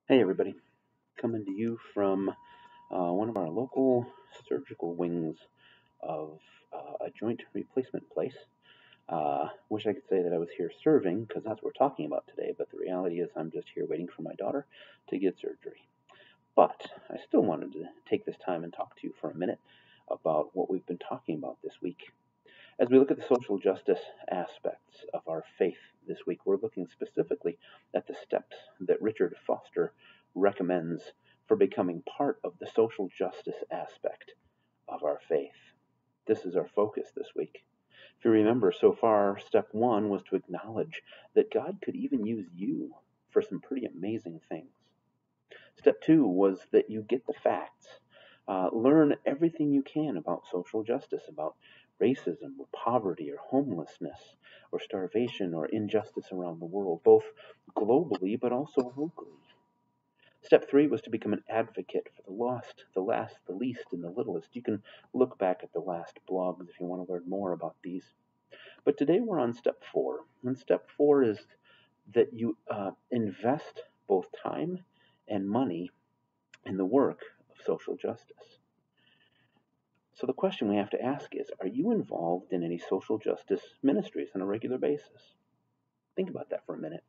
Hey everybody, coming to you from one of our local surgical wings of a joint replacement place. Wish I could say that I was here serving because that's what we're talking about today, but the reality is I'm just here waiting for my daughter to get surgery. But I still wanted to take this time and talk to you for a minute about what we've been talking about this week. As we look at the social justice aspects of our faith this week, we're looking specifically at the steps that Richard Foster recommends for becoming part of the social justice aspect of our faith. This is our focus this week. If you remember, so far, step one was to acknowledge that God could even use you for some pretty amazing things. Step two was that you get the facts. Learn everything you can about social justice, about racism or poverty or homelessness or starvation or injustice around the world, both globally but also locally. Step three was to become an advocate for the lost, the last, the least, and the littlest. You can look back at the last blogs if you want to learn more about these. But today we're on step four. And step four is that you invest both time and money in the work of social justice. So the question we have to ask is, are you involved in any social justice ministries on a regular basis? Think about that for a minute.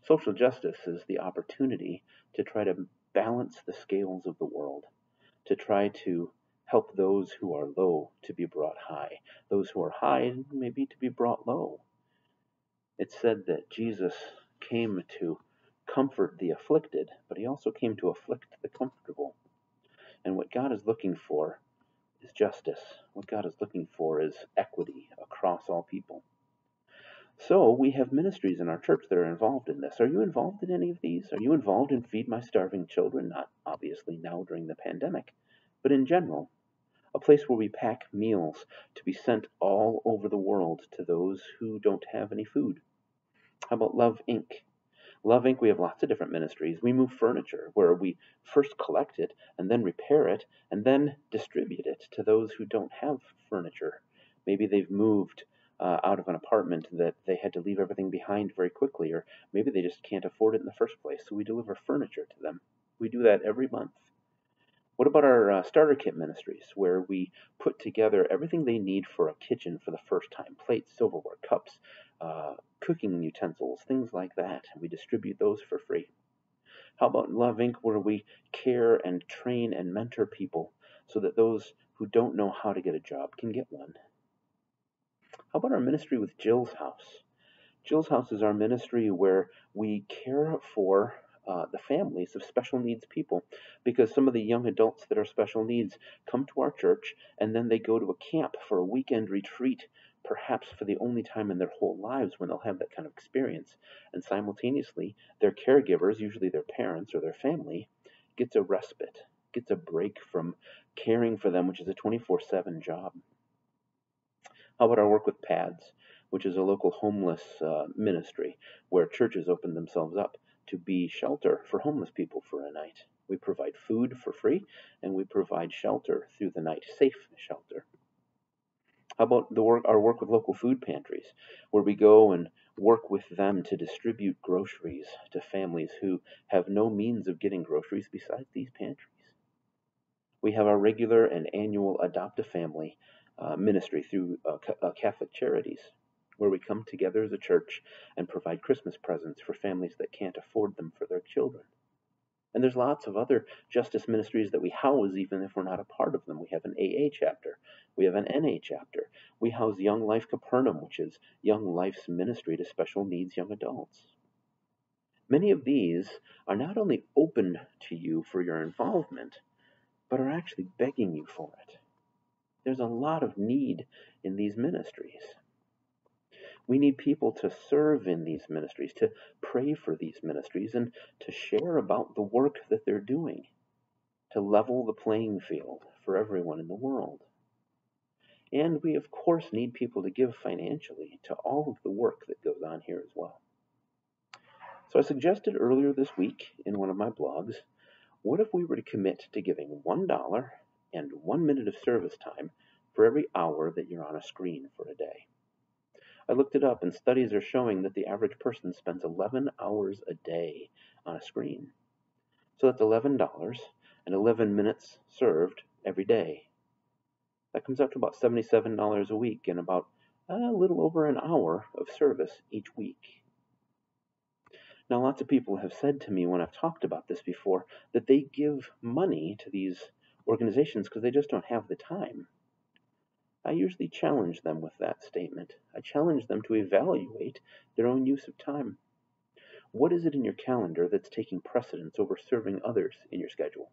Social justice is the opportunity to try to balance the scales of the world, to try to help those who are low to be brought high, those who are high maybe to be brought low. It's said that Jesus came to comfort the afflicted, but he also came to afflict the comfortable. And what God is looking for is justice. What God is looking for is equity across all people. So we have ministries in our church that are involved in this. Are you involved in any of these? Are you involved in Feed My Starving Children? Not obviously now during the pandemic, but in general. A place where we pack meals to be sent all over the world to those who don't have any food. How about Love Inc.? Love Inc., we have lots of different ministries. We move furniture where we first collect it and then repair it and then distribute it to those who don't have furniture. Maybe they've moved out of an apartment that they had to leave everything behind very quickly, or maybe they just can't afford it in the first place, so we deliver furniture to them. We do that every month. What about our starter kit ministries, where we put together everything they need for a kitchen for the first time? Plates, silverware, cups, cooking utensils, things like that. We distribute those for free. How about Love Inc., where we care and train and mentor people so that those who don't know how to get a job can get one? How about our ministry with Jill's House? Jill's House is our ministry where we care for the families of special needs people, because some of the young adults that are special needs come to our church and then they go to a camp for a weekend retreat, perhaps for the only time in their whole lives when they'll have that kind of experience. And simultaneously, their caregivers, usually their parents or their family, gets a respite, gets a break from caring for them, which is a 24/7 job. How about our work with PADS, which is a local homeless ministry where churches open themselves up to be shelter for homeless people for a night? We provide food for free and we provide shelter through the night, safe shelter. How about our work with local food pantries, where we go and work with them to distribute groceries to families who have no means of getting groceries besides these pantries? We have our regular and annual Adopt a Family ministry through Catholic Charities, where we come together as a church and provide Christmas presents for families that can't afford them for their children. And there's lots of other justice ministries that we house even if we're not a part of them. We have an AA chapter. We have an NA chapter. We house Young Life Capernaum, which is Young Life's ministry to special needs young adults. Many of these are not only open to you for your involvement, but are actually begging you for it. There's a lot of need in these ministries. We need people to serve in these ministries, to pray for these ministries, and to share about the work that they're doing, to level the playing field for everyone in the world. And we, of course, need people to give financially to all of the work that goes on here as well. So I suggested earlier this week in one of my blogs, what if we were to commit to giving $1 and 1 minute of service time for every hour that you're on a screen for a day? I looked it up, and studies are showing that the average person spends 11 hours a day on a screen. So that's $11 and 11 minutes served every day. That comes out to about $77 a week and about a little over an hour of service each week. Now, lots of people have said to me when I've talked about this before that they give money to these organizations because they just don't have the time. I usually challenge them with that statement. I challenge them to evaluate their own use of time. What is it in your calendar that's taking precedence over serving others in your schedule?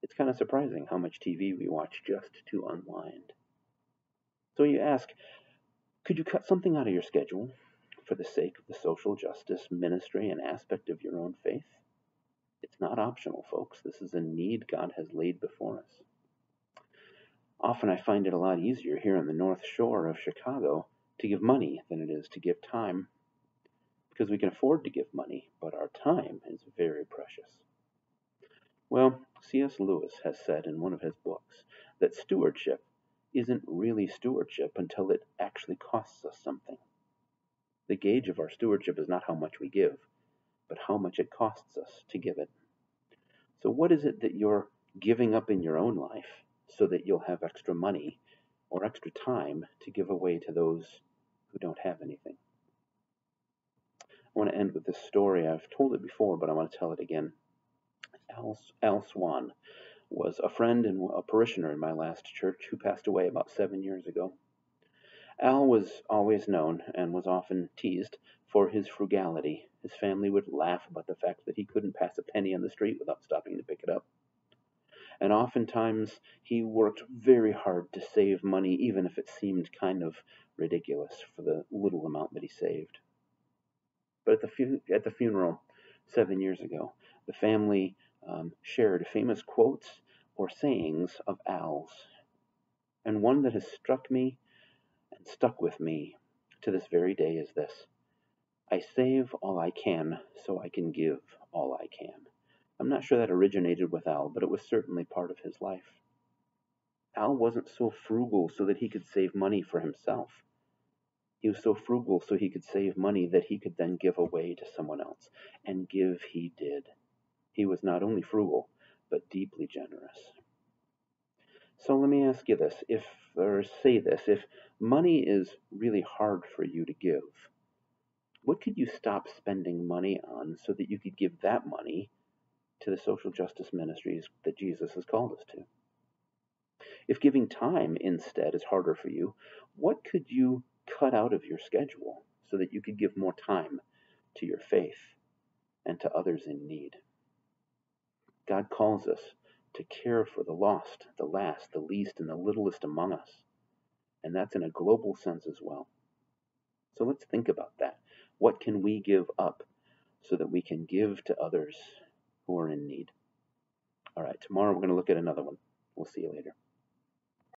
It's kind of surprising how much TV we watch just to unwind. So you ask, could you cut something out of your schedule for the sake of the social justice ministry and aspect of your own faith? It's not optional, folks. This is a need God has laid before us. Often I find it a lot easier here on the North Shore of Chicago to give money than it is to give time, because we can afford to give money, but our time is very precious. Well, C.S. Lewis has said in one of his books that stewardship isn't really stewardship until it actually costs us something. The gauge of our stewardship is not how much we give, but how much it costs us to give it. So what is it that you're giving up in your own life so that you'll have extra money or extra time to give away to those who don't have anything? I want to end with this story. I've told it before, but I want to tell it again. Al Swan was a friend and a parishioner in my last church who passed away about 7 years ago. Al was always known and was often teased for his frugality. His family would laugh about the fact that he couldn't pass a penny on the street without stopping to pick it up. And oftentimes he worked very hard to save money, even if it seemed kind of ridiculous for the little amount that he saved. But at the funeral 7 years ago, the family shared famous quotes or sayings of Al's. And one that has struck me and stuck with me to this very day is this: I save all I can so I can give all I can. I'm not sure that originated with Al, but it was certainly part of his life. Al wasn't so frugal so that he could save money for himself. He was so frugal so he could save money that he could then give away to someone else. And give he did. He was not only frugal, but deeply generous. So let me ask you this, if money is really hard for you to give, what could you stop spending money on so that you could give that money to the social justice ministries that Jesus has called us to? If giving time instead is harder for you, what could you cut out of your schedule so that you could give more time to your faith and to others in need? God calls us to care for the lost, the last, the least, and the littlest among us. And that's in a global sense as well. So let's think about that. What can we give up so that we can give to others who are in need? All right, tomorrow we're going to look at another one. We'll see you later.